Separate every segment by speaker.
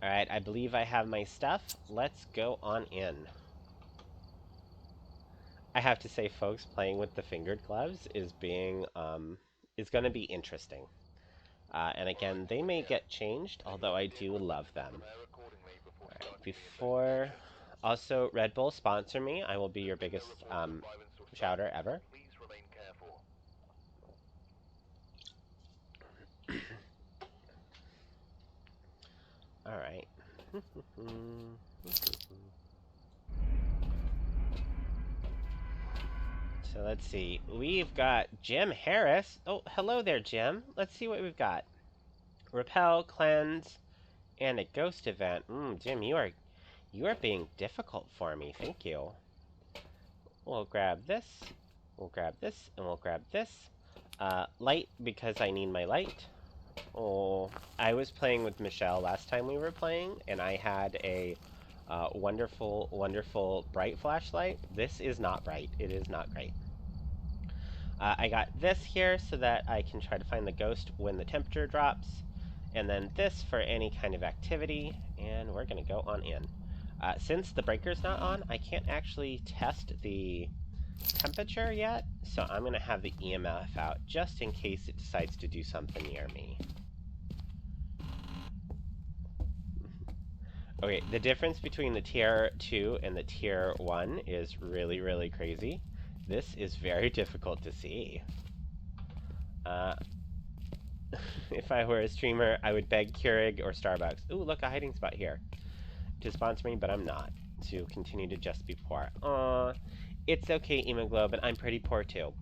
Speaker 1: Alright, I believe I have my stuff. Let's go on in. I have to say, folks, playing with the fingered gloves is going to be interesting. And again, they may get changed, although I do love them. Alright, before... Also, Red Bull, sponsor me. I will be your biggest shouter ever. Alright. So let's see. We've got Jim Harris. Oh, hello there, Jim. Let's see what we've got. Repel, cleanse, and a ghost event. Jim, you are being difficult for me. Thank you. We'll grab this. We'll grab this, and we'll grab this. Light, because I need my light. Oh, I was playing with Michelle last time we were playing, and I had a wonderful, wonderful bright flashlight. This is not bright. It is not great. I got this here so that I can try to find the ghost when the temperature drops. And then this for any kind of activity. And we're going to go on in. Since the breaker's not on, I can't actually test the temperature yet. So I'm going to have the EMF out just in case it decides to do something near me. Okay, the difference between the tier 2 and the tier 1 is really, really crazy. This is very difficult to see. If I were a streamer, I would beg Keurig or Starbucks. Ooh, look, a hiding spot here. To sponsor me, but I'm not. To continue to just be poor. Aw, it's okay, Hemoglobin. I'm pretty poor too.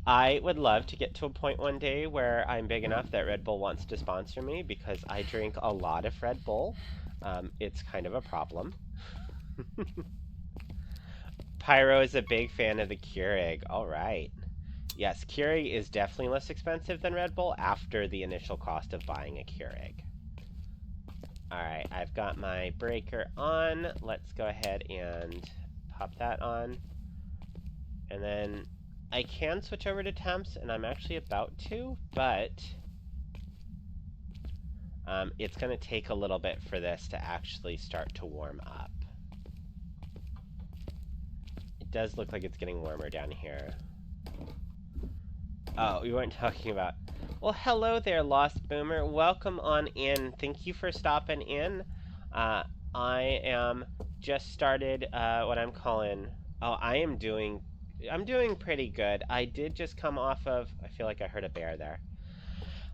Speaker 1: I would love to get to a point one day where I'm big enough that Red Bull wants to sponsor me because I drink a lot of Red Bull. It's kind of a problem. Pyro is a big fan of the Keurig. All right. Yes, Keurig is definitely less expensive than Red Bull after the initial cost of buying a Keurig. Alright, I've got my breaker on. Let's go ahead and pop that on. And then I can switch over to temps, and I'm actually about to, but it's going to take a little bit for this to actually start to warm up. It does look like it's getting warmer down here. Oh, we weren't talking about... Well, hello there, Lost Boomer. Welcome on in. Thank you for stopping in. I am just started what I'm calling... Oh, I'm doing pretty good. I did just come off of... I feel like I heard a bear there.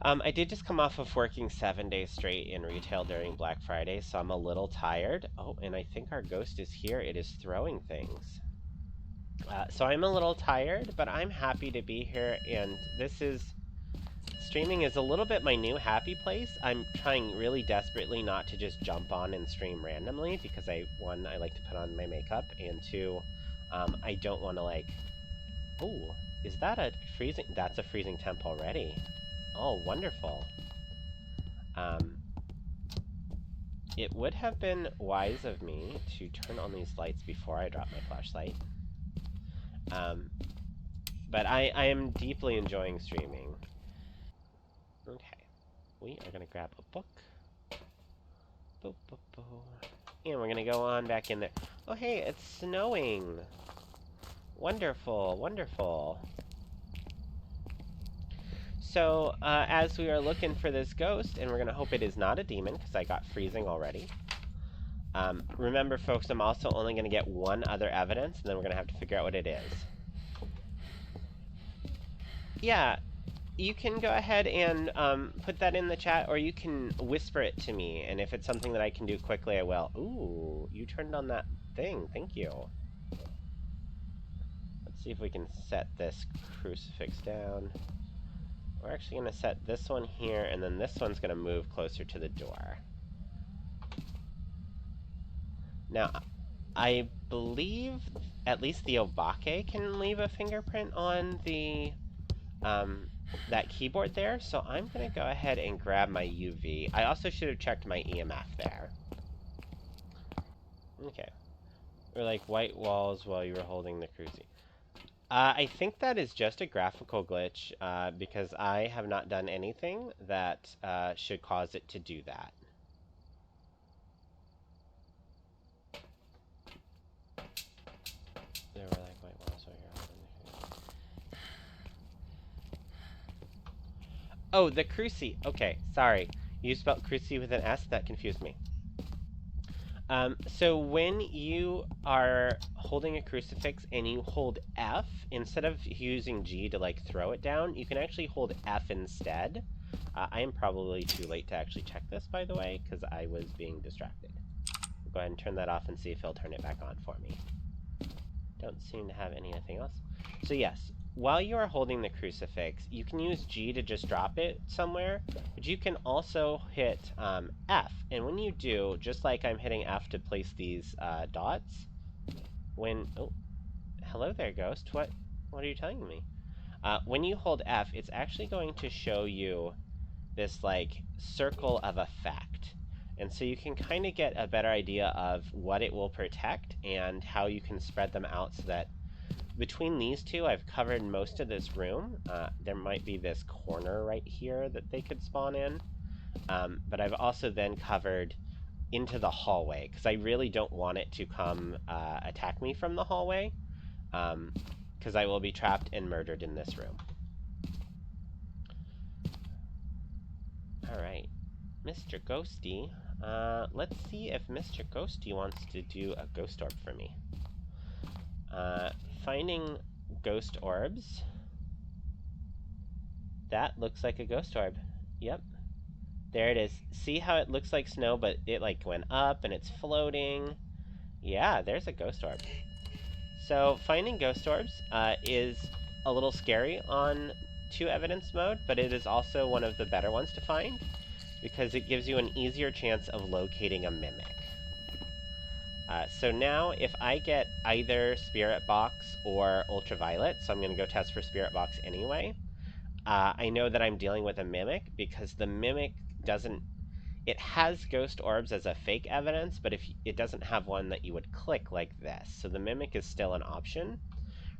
Speaker 1: I did just come off of working 7 days straight in retail during Black Friday, so I'm a little tired. Oh, and I think our ghost is here. It is throwing things. So I'm a little tired, but I'm happy to be here, and streaming is a little bit my new happy place. I'm trying really desperately not to just jump on and stream randomly, because one, I like to put on my makeup, and two, I don't want to oh, is that a freezing? That's a freezing temp already. Oh, wonderful. It would have been wise of me to turn on these lights before I drop my flashlight. But I am deeply enjoying streaming. Okay. We are going to grab a book. Boop, boop, boop. And we're going to go on back in there. Oh, hey, it's snowing. Wonderful, wonderful. So, as we are looking for this ghost, and we're going to hope it is not a demon, because I got freezing already. Remember, folks, I'm also only going to get one other evidence, and then we're going to have to figure out what it is. Yeah, you can go ahead and put that in the chat, or you can whisper it to me, and if it's something that I can do quickly, I will. Ooh, you turned on that thing. Thank you. Let's see if we can set this crucifix down. We're actually going to set this one here, and then this one's going to move closer to the door. Now, I believe at least the Obake can leave a fingerprint on the that keyboard there, so I'm going to go ahead and grab my UV. I also should have checked my EMF there. Okay. We're like white walls while you were holding the crucifix. I think that is just a graphical glitch because I have not done anything that should cause it to do that. There were like white walls over here. Oh, the cruci. Okay, sorry. You spelled cruci with an S. That confused me. So when you are holding a crucifix and you hold F, instead of using G to like throw it down, you can actually hold F instead. I am probably too late to actually check this, by the way, because I was being distracted. Go ahead and turn that off and see if he'll turn it back on for me. Don't seem to have anything else. So yes, while you are holding the crucifix, you can use G to just drop it somewhere, but you can also hit F. And when you do, just like I'm hitting F to place these dots, oh, hello there, ghost. What are you telling me? When you hold F, it's actually going to show you this like circle of effect. And so you can kind of get a better idea of what it will protect and how you can spread them out so that between these two, I've covered most of this room. There might be this corner right here that they could spawn in. But I've also then covered into the hallway because I really don't want it to come attack me from the hallway because I will be trapped and murdered in this room. All right. Mr. Ghosty. Let's see if Mr. Ghosty wants to do a ghost orb for me. Finding ghost orbs. That looks like a ghost orb. Yep. There it is. See how it looks like snow, but it like went up and it's floating. Yeah, there's a ghost orb. So finding ghost orbs is a little scary on 2 evidence mode, but it is also one of the better ones to find because it gives you an easier chance of locating a mimic. So now if I get either Spirit Box or Ultraviolet, so I'm going to go test for Spirit Box anyway, I know that I'm dealing with a mimic because the mimic it has ghost orbs as a fake evidence, but if it doesn't have one that you would click like this. So the mimic is still an option.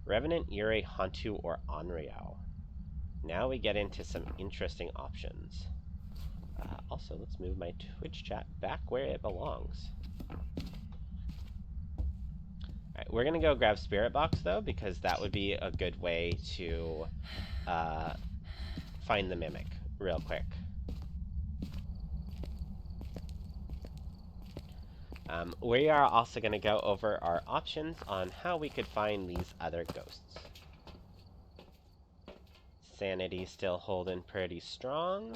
Speaker 1: Revenant, Yurei, Hantu, or Onryo. Now we get into some interesting options. Also, let's move my Twitch chat back where it belongs. Alright, we're going to go grab Spirit Box, though, because that would be a good way to find the mimic real quick. We are also going to go over our options on how we could find these other ghosts. Sanity still holding pretty strong.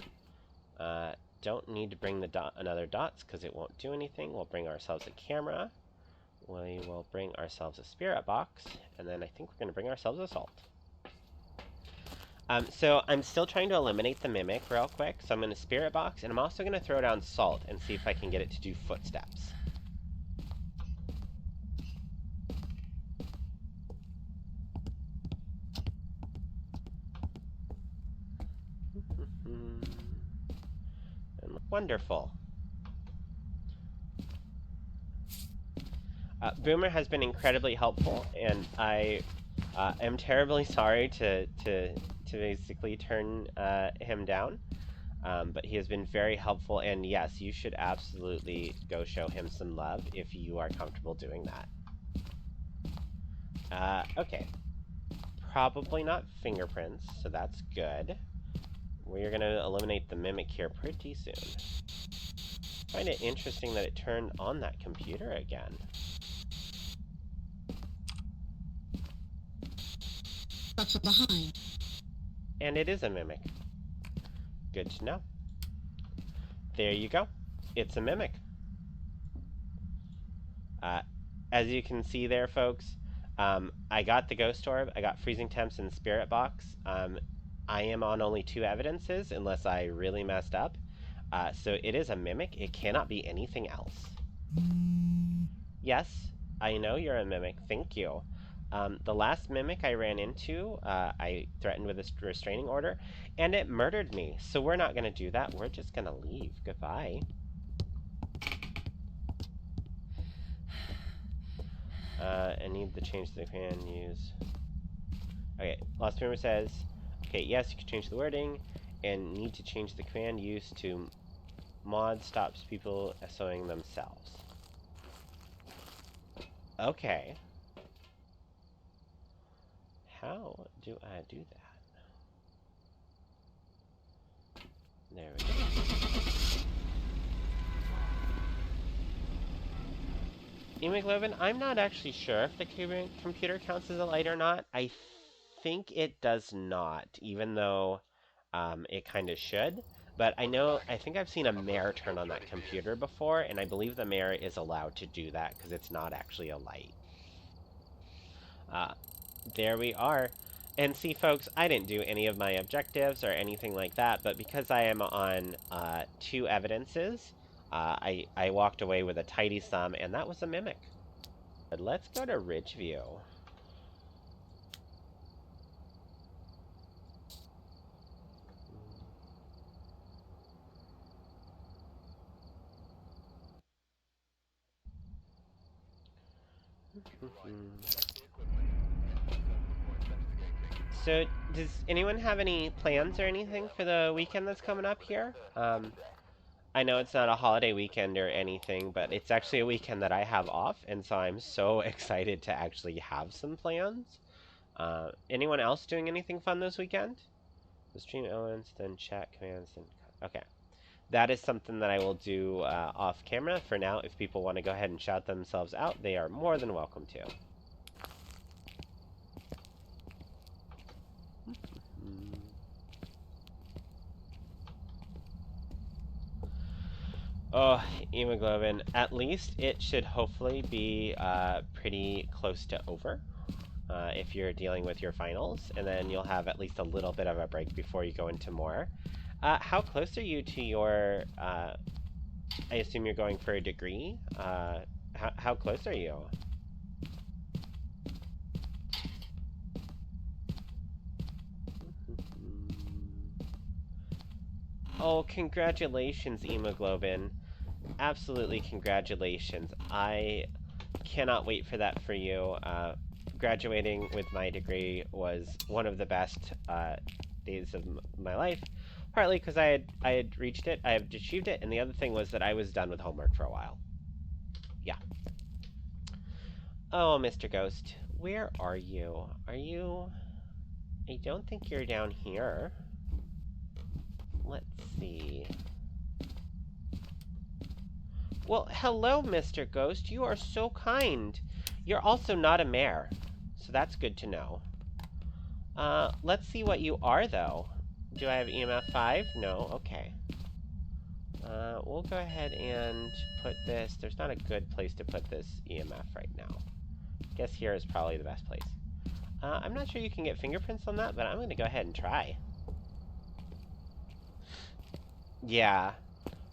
Speaker 1: Don't need to bring the another dots because it won't do anything. We'll bring ourselves a camera. We will bring ourselves a Spirit Box, and then I think we're going to bring ourselves a Salt. So I'm still trying to eliminate the mimic real quick, so I'm going to Spirit Box, and I'm also going to throw down Salt and see if I can get it to do footsteps. Wonderful. Boomer has been incredibly helpful, and I am terribly sorry to basically turn him down. But he has been very helpful, and yes, you should absolutely go show him some love if you are comfortable doing that. Okay. Probably not fingerprints, so that's good. We're going to eliminate the mimic here pretty soon. I find it interesting that it turned on that computer again.
Speaker 2: But from behind.
Speaker 1: And it is a mimic. Good to know. There you go. It's a mimic. As you can see there, folks, I got the Ghost Orb, I got Freezing Temps and Spirit Box. I am on only 2 evidences unless I really messed up. So it is a mimic. It cannot be anything else. Yes, I know you're a mimic. Thank you. The last mimic I ran into, I threatened with a restraining order, and it murdered me. So we're not going to do that. We're just going to leave. Goodbye. I need to change the can use. Okay, Lost Member says, okay, yes, you can change the wording, and need to change the command use to mod stops people SOing themselves. Okay. How do I do that? There we go. Hemoglobin, I'm not actually sure if the computer counts as a light or not. I think it does not, even though it kind of should. But I think I've seen a mare turn on that computer before, and I believe the mare is allowed to do that because it's not actually a light. Uh, there we are. And see, folks, I didn't do any of my objectives or anything like that, but because I am on 2 evidences, I walked away with a tidy sum, and that was a mimic. But let's go to Ridgeview. So, does anyone have any plans or anything for the weekend that's coming up here? I know it's not a holiday weekend or anything, but it's actually a weekend that I have off, and so I'm so excited to actually have some plans. Anyone else doing anything fun this weekend? The stream elements, then chat commands, and okay. That is something that I will do off camera for now. If people want to go ahead and shout themselves out, they are more than welcome to. Oh, hemoglobin. At least it should hopefully be pretty close to over if you're dealing with your finals, and then you'll have at least a little bit of a break before you go into more. How close are you to your, I assume you're going for a degree? How close are you? Oh, congratulations, hemoglobin. Absolutely congratulations. I cannot wait for that for you. Graduating with my degree was one of the best days of my life, partly because I had reached it, I had achieved it, and the other thing was that I was done with homework for a while. Yeah. Oh, Mr. Ghost, where are you? Are you? I don't think you're down here. Let's see. Well, hello, Mr. Ghost. You are so kind. You're also not a mare, so that's good to know. Let's see what you are, though. Do I have EMF 5? No, okay. We'll go ahead and put this... There's not a good place to put this EMF right now. Guess here is probably the best place. I'm not sure you can get fingerprints on that, but I'm going to go ahead and try. Yeah,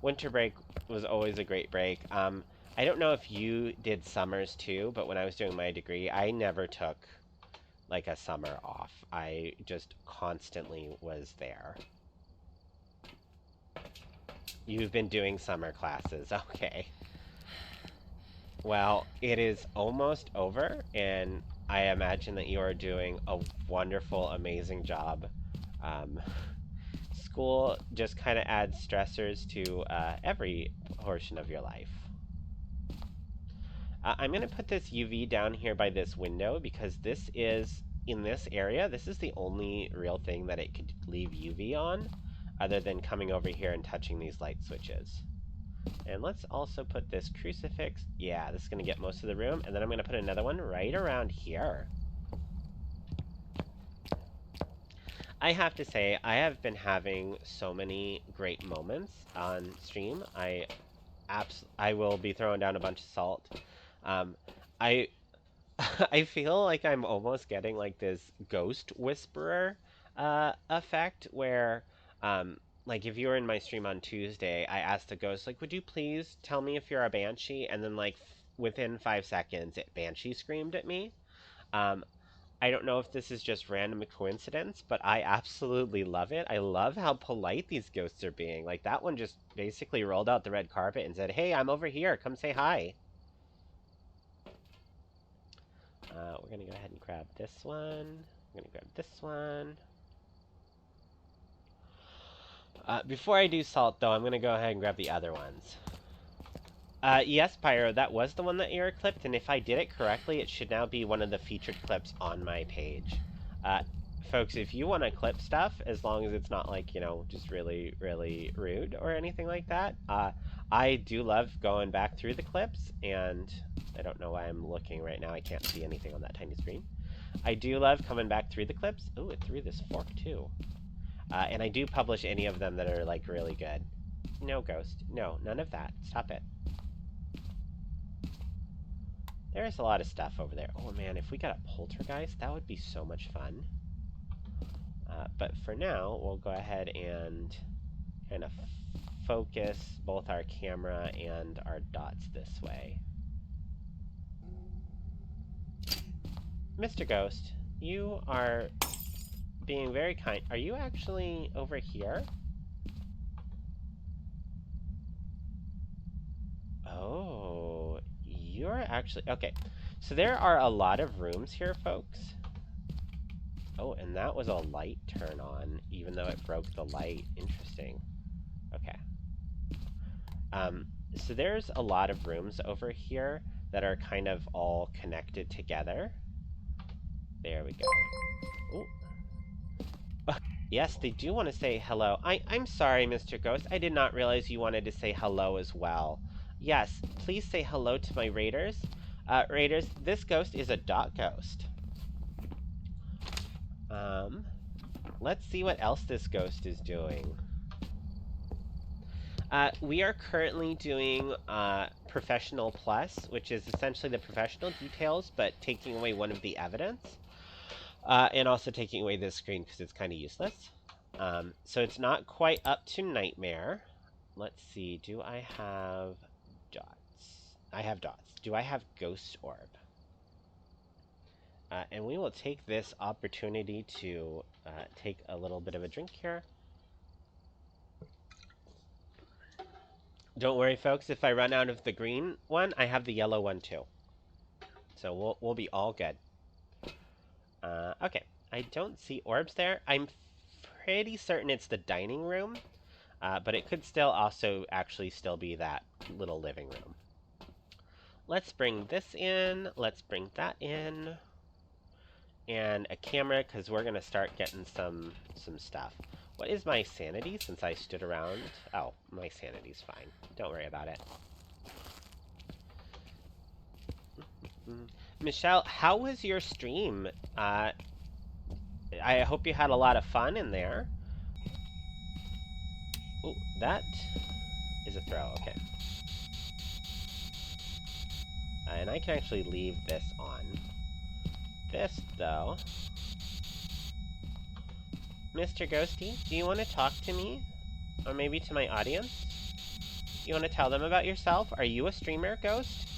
Speaker 1: winter break was always a great break. I don't know if you did summers too, but when I was doing my degree, I never took like a summer off. I just constantly was there. You've been doing summer classes, okay. Well, it is almost over, and I imagine that you are doing a wonderful, amazing job. Um, School just kind of adds stressors to every portion of your life. I'm going to put this UV down here by this window because this is, in this area, this is the only real thing that it could leave UV on other than coming over here and touching these light switches. And let's also put this crucifix. Yeah, this is going to get most of the room. And then I'm going to put another one right around here. I have to say, I have been having so many great moments on stream. I will be throwing down a bunch of salt. I I feel like I'm almost getting like this ghost whisperer effect where like if you were in my stream on Tuesday, I asked the ghost like, "Would you please tell me if you're a banshee?" And then like within 5 seconds, it banshee screamed at me. Um, I don't know if this is just random coincidence, but I absolutely love it. I love how polite these ghosts are being. Like that one just basically rolled out the red carpet and said, "Hey, I'm over here. Come say hi." We're gonna go ahead and grab this one. I'm gonna grab this one. Before I do salt, though, I'm gonna go ahead and grab the other ones. Yes, Pyro, that was the one that error clipped, and if I did it correctly, it should now be one of the featured clips on my page. Folks, if you want to clip stuff, as long as it's not like, you know, just really, really rude or anything like that, I do love going back through the clips, and I don't know why I'm looking right now. I can't see anything on that tiny screen. I do love coming back through the clips. Ooh, it threw this fork, too. And I do publish any of them that are, like, really good. No, Ghost. No, none of that. Stop it. There's a lot of stuff over there. Oh man, if we got a poltergeist, that would be so much fun. But for now, we'll go ahead and kind of focus both our camera and our dots this way. Mr. Ghost, you are being very kind. Are you actually over here? Oh, you're actually... Okay, so there are a lot of rooms here, folks. Oh, and that was a light turn on, even though it broke the light. Interesting. Okay. So there's a lot of rooms over here that are kind of all connected together. There we go. Ooh. Yes, they do want to say hello. I'm sorry, Mr. Ghost. I did not realize you wanted to say hello as well. Yes, please say hello to my raiders. Raiders, this ghost is a dot ghost. Let's see what else this ghost is doing. We are currently doing Professional Plus, which is essentially the professional details, but taking away one of the evidence. And also taking away this screen because it's kind of useless. So it's not quite up to Nightmare. Let's see, do I have dots? I have dots. Do I have Ghost Orb? And we will take this opportunity to take a little bit of a drink here. Don't worry, folks. If I run out of the green one, I have the yellow one too. So we'll be all good. Okay. I don't see orbs there. I'm pretty certain it's the dining room, but it could still also actually still be that little living room. Let's bring this in. Let's bring that in. And a camera, because we're going to start getting some stuff. What is my sanity since I stood around? Oh, my sanity's fine. Don't worry about it. Michelle, how was your stream? I hope you had a lot of fun in there. Ooh, that is a throw, okay. And I can actually leave this on. This, though... Mr. Ghosty, do you want to talk to me? Or maybe to my audience? You want to tell them about yourself? Are you a streamer, Ghost?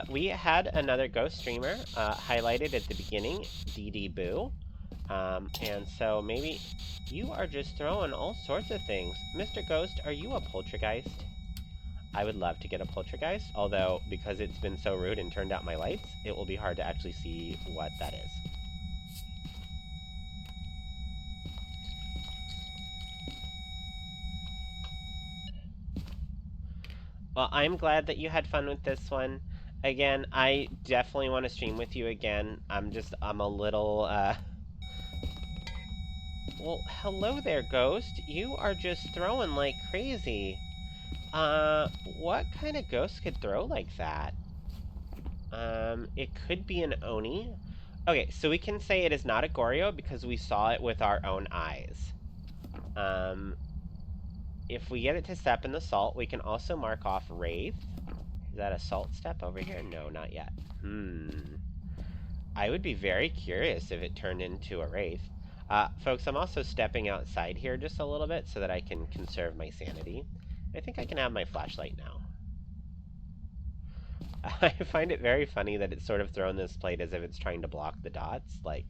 Speaker 1: We had another Ghost streamer highlighted at the beginning, DD Boo. And so maybe you are just throwing all sorts of things. Mr. Ghost, are you a poltergeist? I would love to get a poltergeist, although because it's been so rude and turned out my lights, it will be hard to actually see what that is. Well, I'm glad that you had fun with this one. Again, I definitely want to stream with you again. I'm a little, Well, hello there, Ghost. You are just throwing like crazy. What kind of ghost could throw like that? It could be an Oni. Okay, so we can say it is not a Goryo because we saw it with our own eyes. If we get it to step in the salt, we can also mark off Wraith. Is that a salt step over here? No, not yet. I would be very curious if it turned into a Wraith. Folks, I'm also stepping outside here just a little bit so that I can conserve my sanity. I think I can have my flashlight now. I find it very funny that it's sort of thrown this plate as if it's trying to block the dots. Like,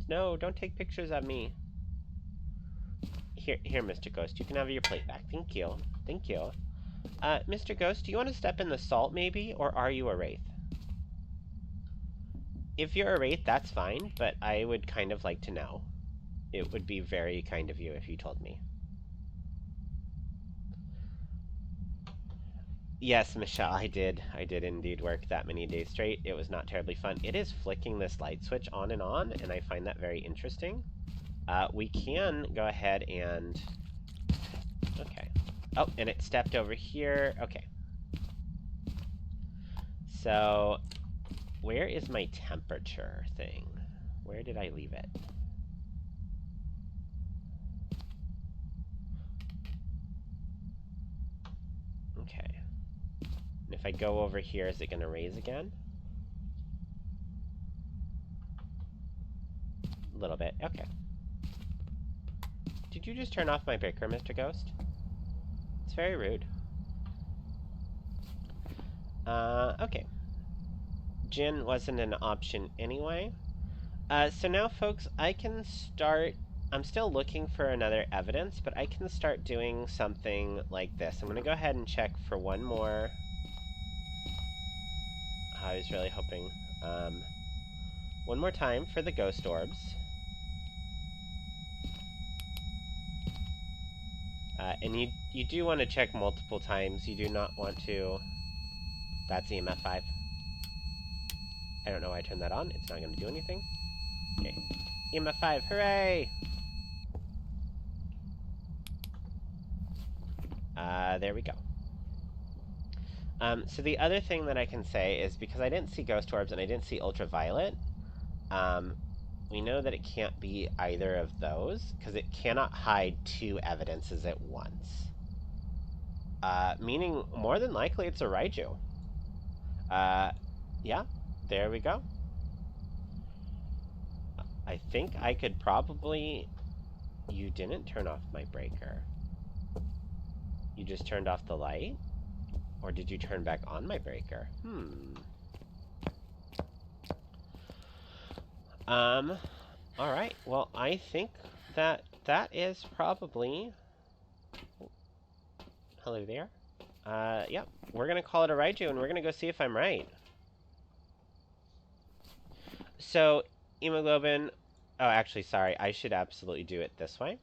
Speaker 1: no, don't take pictures of me. Here, Mr. Ghost, you can have your plate back. Thank you. Thank you. Mr. Ghost, do you want to step in the salt, maybe? Or are you a Wraith? if you're a wraith, that's fine, but I would kind of like to know. It would be very kind of you if you told me. Yes, Michelle, I did. I did indeed work that many days straight. It was not terribly fun. It is flicking this light switch on, and I find that very interesting. We can go ahead and... Okay. Oh, and it stepped over here. Okay. So, where is my temperature thing? Where did I leave it? Okay. And if I go over here, is it going to raise again? A little bit. Okay. Did you just turn off my breaker, Mr. Ghost? It's very rude. Okay. Gin wasn't an option anyway. So now, folks, I can start... I'm still looking for another evidence, but I can start doing something like this. I'm going to go ahead and check for one more. I was really hoping. One more time for the ghost orbs. And you do want to check multiple times. You do not want to... That's EMF 5. I don't know why I turned that on. It's not going to do anything. Okay. EMF 5, hooray! There we go. So the other thing that I can say is because I didn't see ghost orbs and I didn't see ultraviolet, we know that it can't be either of those because it cannot hide two evidences at once. Meaning more than likely it's a Raiju. Yeah, there we go. I think I could probably... You didn't turn off my breaker. You just turned off the light? Or did you turn back on my breaker? Alright, well, I think that is probably... Hello there. Yep, we're gonna call it a Raiju, and we're gonna go see if I'm right. So, hemoglobin... Oh, actually, sorry, I should absolutely do it this way.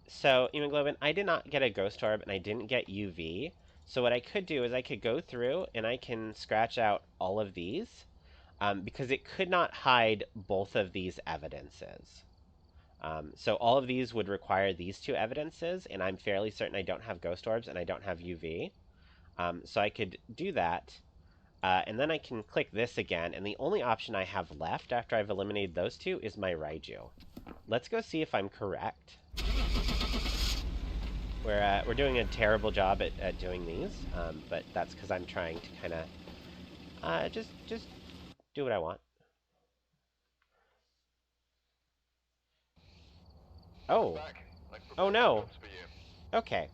Speaker 1: So, hemoglobin, I did not get a ghost orb, and I didn't get UV. So what I could do is I could go through, and I can scratch out all of these, because it could not hide both of these evidences. So all of these would require these two evidences, and I'm fairly certain I don't have ghost orbs, and I don't have UV. So I could do that, and then I can click this again, and the only option I have left after I've eliminated those two is my Raiju. Let's go see if I'm correct. We're doing a terrible job at doing these, but that's because I'm trying to kind of just do what I want. Oh. Oh no. Okay.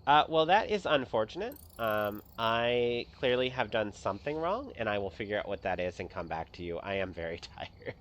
Speaker 1: Well, that is unfortunate. I clearly have done something wrong, and I will figure out what that is and come back to you. I am very tired.